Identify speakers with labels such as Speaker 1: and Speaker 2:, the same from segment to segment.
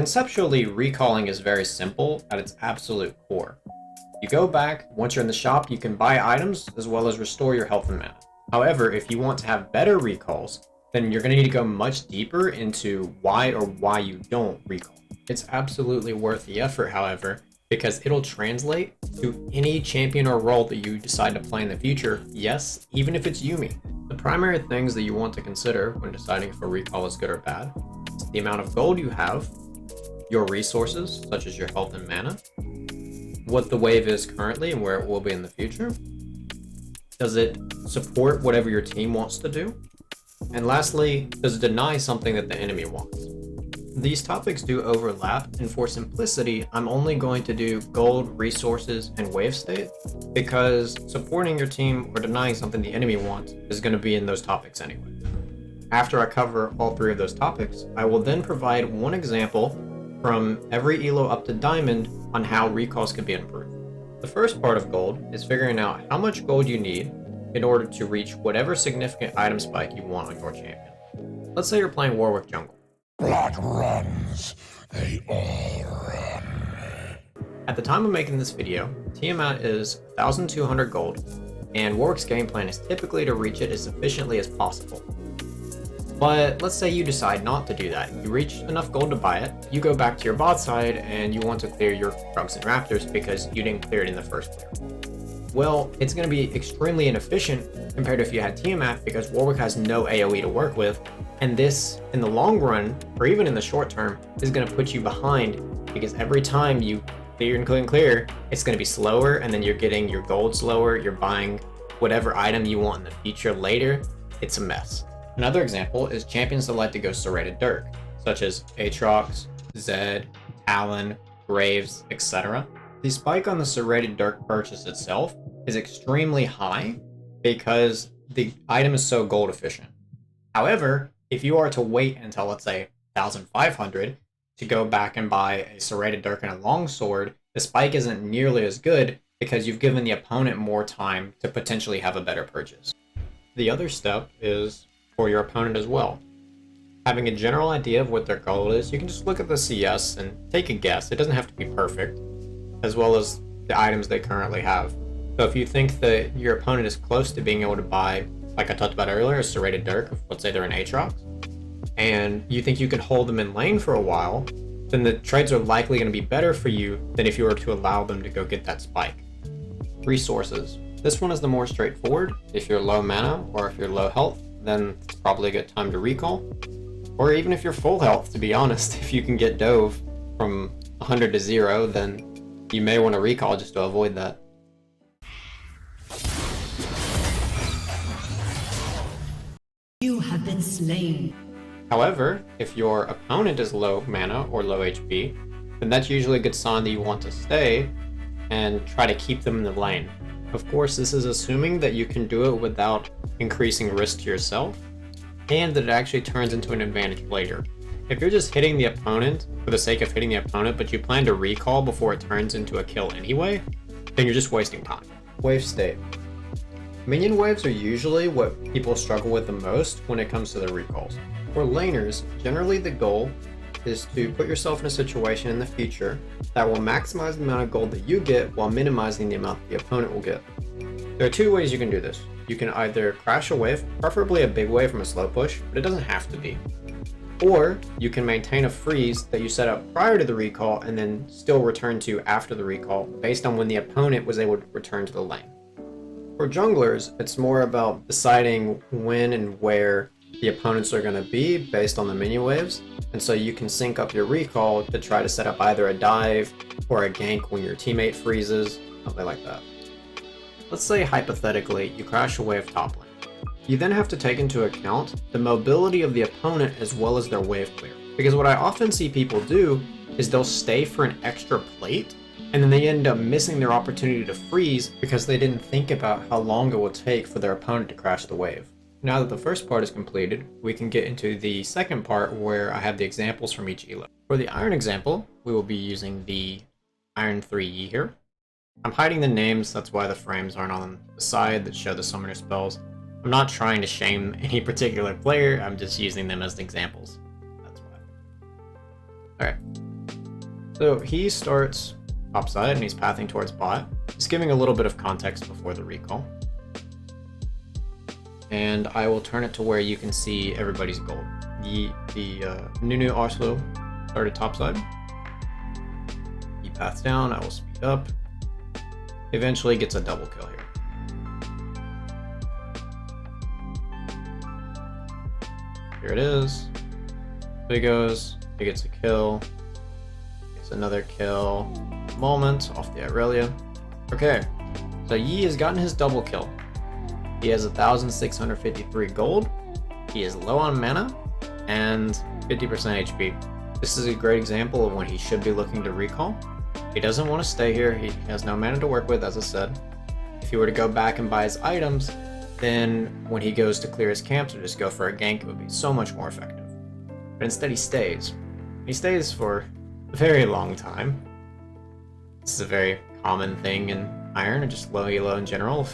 Speaker 1: Conceptually, recalling is very simple at its absolute core. You go back, once you're in the shop, you can buy items as well as restore your health and mana. However, if you want to have better recalls, then you're going to need to go much deeper into why you don't recall. It's absolutely worth the effort, however, because it'll translate to any champion or role that you decide to play in the future, yes, even if it's Yuumi. The primary things that you want to consider when deciding if a recall is good or bad is the amount of gold you have, your resources, such as your health and mana, what the wave is currently and where it will be in the future, does it support whatever your team wants to do, and lastly, does it deny something that the enemy wants. These topics do overlap, and for simplicity, I'm only going to do gold, resources, and wave state, because supporting your team or denying something the enemy wants is going to be in those topics anyway. After I cover all three of those topics, I will then provide one example from every elo up to diamond on how recalls can be improved. The first part of gold is figuring out how much gold you need in order to reach whatever significant item spike you want on your champion. Let's say you're playing Warwick jungle.
Speaker 2: Blood runs, they all run.
Speaker 1: At the time of making this video, Tiamat is 1,200 gold, and Warwick's game plan is typically to reach it as efficiently as possible. But let's say you decide not to do that. You reach enough gold to buy it, you go back to your bot side, and you want to clear your Krugs and Raptors because you didn't clear it in the first clear. Well, it's going to be extremely inefficient compared to if you had Tiamat because Warwick has no AoE to work with, and this, in the long run, or even in the short term, is going to put you behind because every time you clear and clear, it's going to be slower, and then you're getting your gold slower, you're buying whatever item you want in the future later. It's a mess. Another example is champions that like to go Serrated Dirk, such as Aatrox, Zed, Talon, Graves, etc. The spike on the Serrated Dirk purchase itself is extremely high because the item is so gold efficient. However, if you are to wait until, let's say, 1,500 to go back and buy a Serrated Dirk and a Longsword, the spike isn't nearly as good because you've given the opponent more time to potentially have a better purchase. The other step is for your opponent as well. Having a general idea of what their goal is, you can just look at the CS and take a guess. It doesn't have to be perfect, as well as the items they currently have. So if you think that your opponent is close to being able to buy, like I talked about earlier, a Serrated Dirk, let's say they're an Aatrox, and you think you can hold them in lane for a while, then the trades are likely going to be better for you than if you were to allow them to go get that spike. Resources. This one is the more straightforward. If you're low mana or if you're low health, then it's probably a good time to recall. Or even if you're full health, to be honest, if you can get Dove from 100 to 0, then you may want to recall just to avoid that.
Speaker 3: You have been slain.
Speaker 1: However, if your opponent is low mana or low HP, then that's usually a good sign that you want to stay and try to keep them in the lane. Of course, this is assuming that you can do it without increasing risk to yourself, and that it actually turns into an advantage later. If you're just hitting the opponent for the sake of hitting the opponent, but you plan to recall before it turns into a kill anyway, then you're just wasting time. Wave state. Minion waves are usually what people struggle with the most when it comes to the recalls. For laners, generally the goal is to put yourself in a situation in the future that will maximize the amount of gold that you get while minimizing the amount the opponent will get. There are two ways you can do this. You can either crash a wave, preferably a big wave from a slow push, but it doesn't have to be. Or you can maintain a freeze that you set up prior to the recall and then still return to after the recall based on when the opponent was able to return to the lane. For junglers, it's more about deciding when and where the opponents are going to be based on the minion waves, and so you can sync up your recall to try to set up either a dive or a gank when your teammate freezes, something like that. Let's say hypothetically you crash a wave top lane. You then have to take into account the mobility of the opponent as well as their wave clear, because what I often see people do is they'll stay for an extra plate and then they end up missing their opportunity to freeze because they didn't think about how long it will take for their opponent to crash the wave. Now that the first part is completed, we can get into the second part where I have the examples from each elo. For the Iron example, we will be using the Iron 3E here. I'm hiding the names, that's why the frames aren't on the side that show the summoner spells. I'm not trying to shame any particular player, I'm just using them as examples. That's why. Alright. So he starts topside and he's pathing towards bot. Just giving a little bit of context before the recall. And I will turn it to where you can see everybody's gold. The Nunu also started topside. He paths down, I will speed up. Eventually gets a double kill here. Here it is. So he goes, he gets a kill. Gets another kill. Moment off the Irelia. Okay, so Yi has gotten his double kill. He has 1,653 gold. He is low on mana and 50% HP. This is a great example of when he should be looking to recall. He doesn't want to stay here. He has no mana to work with, as I said. If he were to go back and buy his items, then when he goes to clear his camps or just go for a gank, it would be so much more effective. But instead he stays. He stays for a very long time. This is a very common thing in Iron, and just low elo in general.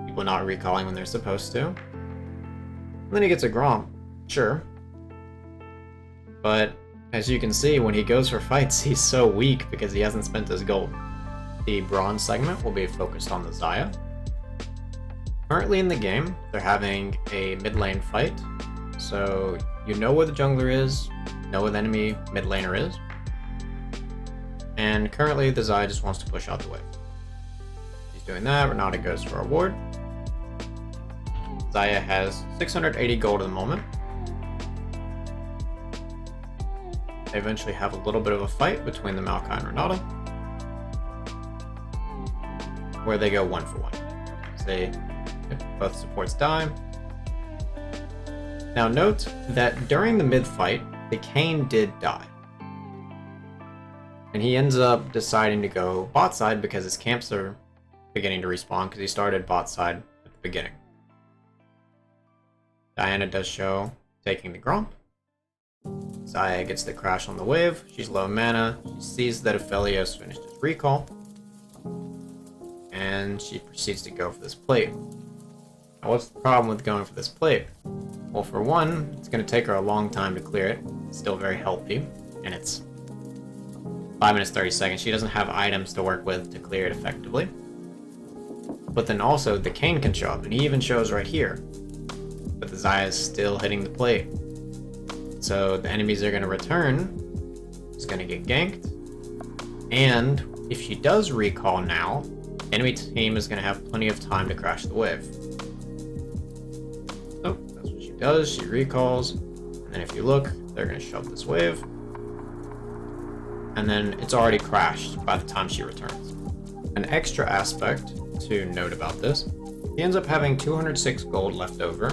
Speaker 1: People not recalling when they're supposed to. And then he gets a Gromp, sure. But as you can see, when he goes for fights, he's so weak because he hasn't spent his gold. The bronze segment will be focused on the Xayah. Currently in the game, they're having a mid lane fight. So you know where the jungler is, know where the enemy mid laner is. And currently the Xayah just wants to push out the wave. He's doing that, Renata goes for a ward. Xayah has 680 gold at the moment. They eventually have a little bit of a fight between the Maokai and Renata, where they go 1-for-1. So both supports die. Now note that during the mid fight, the Kayn did die. And he ends up deciding to go bot side because his camps are beginning to respawn because he started bot side at the beginning. Diana does show taking the Gromp. Xayah gets the crash on the wave. She's low mana. She sees that Aphelios finished his recall. And she proceeds to go for this plate. Now what's the problem with going for this plate? Well, for one, it's going to take her a long time to clear it. It's still very healthy. And it's 5 minutes 30 seconds. She doesn't have items to work with to clear it effectively. But then also, the Kayn can show up. And he even shows right here. But the Xayah is still hitting the plate. So the enemies are going to return. It's going to get ganked. And if she does recall now, enemy team is going to have plenty of time to crash the wave. So that's what she does. She recalls. And then if you look, they're going to shove this wave. And then it's already crashed by the time she returns. An extra aspect to note about this, he ends up having 206 gold left over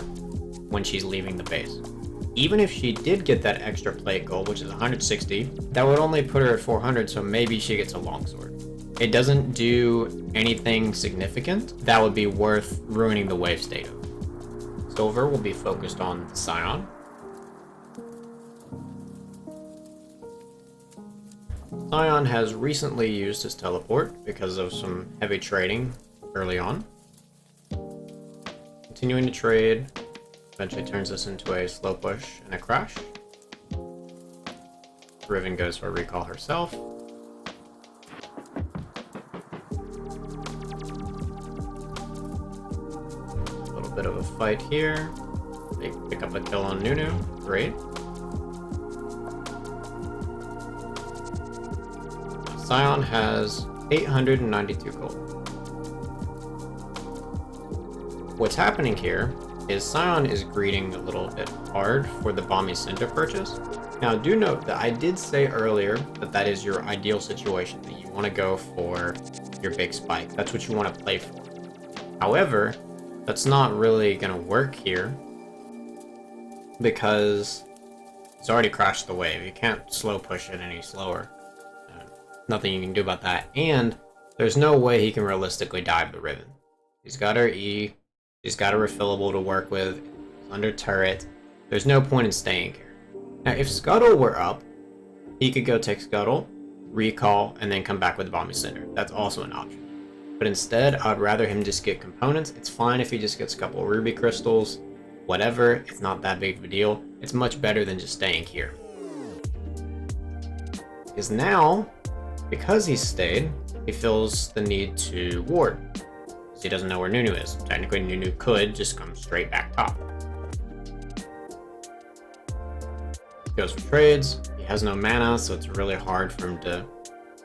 Speaker 1: when she's leaving the base. Even if she did get that extra plate gold, which is 160, that would only put her at 400, so maybe she gets a longsword. It doesn't do anything significant that would be worth ruining the wave state of. Silver will be focused on Sion. Sion has recently used his teleport because of some heavy trading early on. Continuing to trade, eventually turns this into a slow push and a crash. Riven goes for a recall herself. A little bit of a fight here. They pick up a kill on Nunu. Great. Sion has 892 gold. What's happening here is Sion is greeting a little bit hard for the Balmy Cinder purchase. Now do note that I did say earlier that that is your ideal situation, that you want to go for your big spike. That's what you want to play for. However, that's not really going to work here because it's already crashed the wave. You can't slow push it any slower. Nothing you can do about that. And there's no way he can realistically dive the Riven. He's got her E. He's got a refillable to work with. He's under turret. There's no point in staying here. Now, if Scuttle were up, he could go take Scuttle, recall, and then come back with the Balmy Cinder. That's also an option. But instead, I'd rather him just get components. It's fine if he just gets a couple of ruby crystals, whatever. It's not that big of a deal. It's much better than just staying here. is now, because he stayed, he feels the need to ward. Because he doesn't know where Nunu is. Technically, Nunu could just come straight back top. Goes for trades. He has no mana, so it's really hard for him to,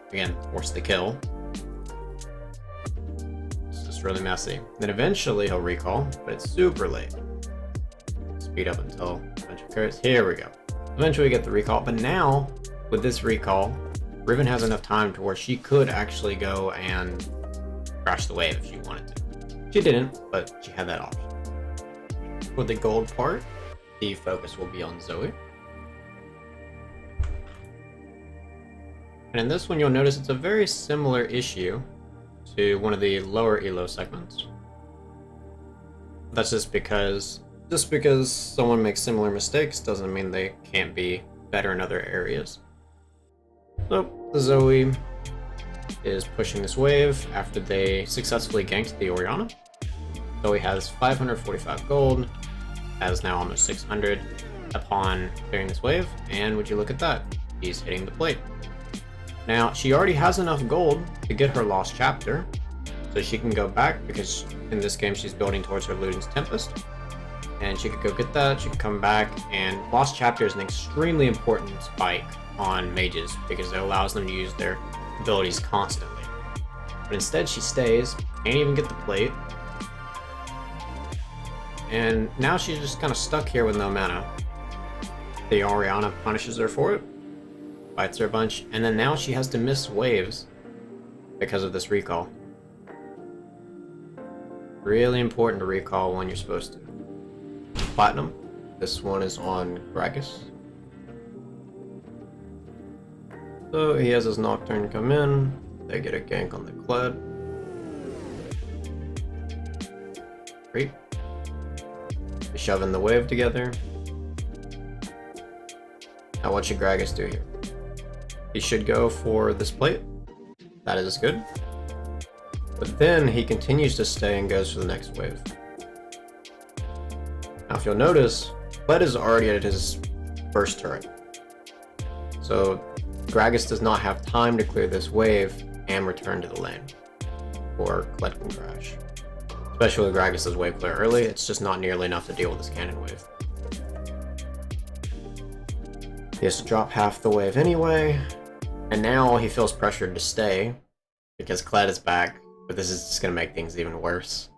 Speaker 1: again, force the kill. It's just really messy. Then eventually he'll recall, but it's super late. Speed up until eventually occurs. Here we go. Eventually we get the recall, but now, with this recall, Riven has enough time to where she could actually go and crash the wave if she wanted to. She didn't, but she had that option. For the gold part, the focus will be on Zoe. And in this one, you'll notice it's a very similar issue to one of the lower elo segments. That's just because someone makes similar mistakes doesn't mean they can't be better in other areas. So the Zoe is pushing this wave after they successfully ganked the Orianna. Zoe has 545 gold, has now almost 600 upon clearing this wave, and would you look at that, he's hitting the plate. Now, she already has enough gold to get her Lost Chapter, so she can go back, because in this game she's building towards her Luden's Tempest. And she could go get that, she could come back, and Lost Chapter is an extremely important spike on mages, because it allows them to use their abilities constantly. But instead she stays, can't even get the plate, and now she's just kind of stuck here with no mana. The Orianna punishes her for it, fights her a bunch, and then now she has to miss waves because of this recall. Really important to recall when you're supposed to. Platinum. This one is on Gragas. So he has his Nocturne come in, they get a gank on the Kled. Great. They shove in the wave together. Now what should Gragas do here? He should go for this plate. That is good. But then he continues to stay and goes for the next wave. Now if you'll notice, Kled is already at his first turret. So Gragas does not have time to clear this wave and return to the lane, or Kled can crash. Especially with Gragas' wave clear early, it's just not nearly enough to deal with this cannon wave. He has to drop half the wave anyway, and now he feels pressured to stay because Kled is back, but this is just going to make things even worse.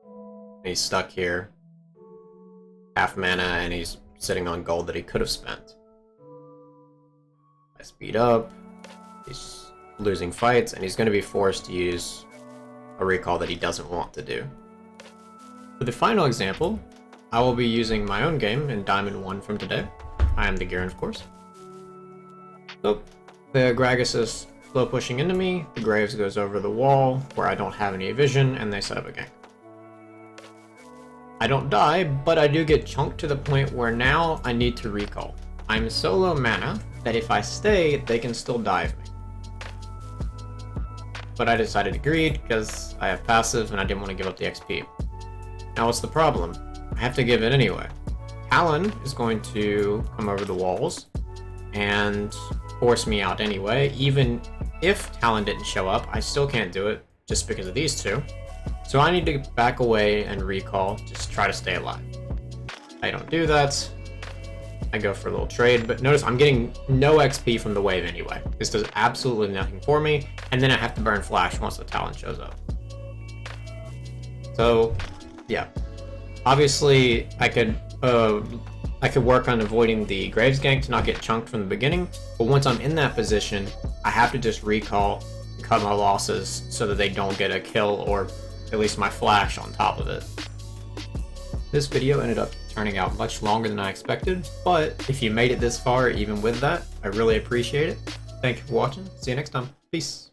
Speaker 1: And he's stuck here, half mana, and he's sitting on gold that he could have spent. I speed up, he's losing fights, and he's going to be forced to use a recall that he doesn't want to do. For the final example, I will be using my own game in Diamond 1 from today. I am the Garen, of course. So, the Gragas is slow pushing into me, the Graves goes over the wall where I don't have any vision, and they set up a gank. I don't die, but I do get chunked to the point where now I need to recall. I'm so low mana that if I stay, they can still dive me. But I decided to greed because I have passive and I didn't want to give up the XP. Now what's the problem? I have to give it anyway. Talon is going to come over the walls and force me out anyway. Even if Talon didn't show up, I still can't do it just because of these two. So I need to back away and recall, just try to stay alive. I don't do that. I go for a little trade, but notice I'm getting no XP from the wave anyway. This does absolutely nothing for me, and then I have to burn flash once the Talon shows up. So, yeah. Obviously, I could work on avoiding the Graves gank to not get chunked from the beginning, but once I'm in that position, I have to just recall, cut my losses so that they don't get a kill or at least my flash on top of it. This video ended up turning out much longer than I expected, but if you made it this far even with that, I really appreciate it. Thank you for watching. See you next time. Peace.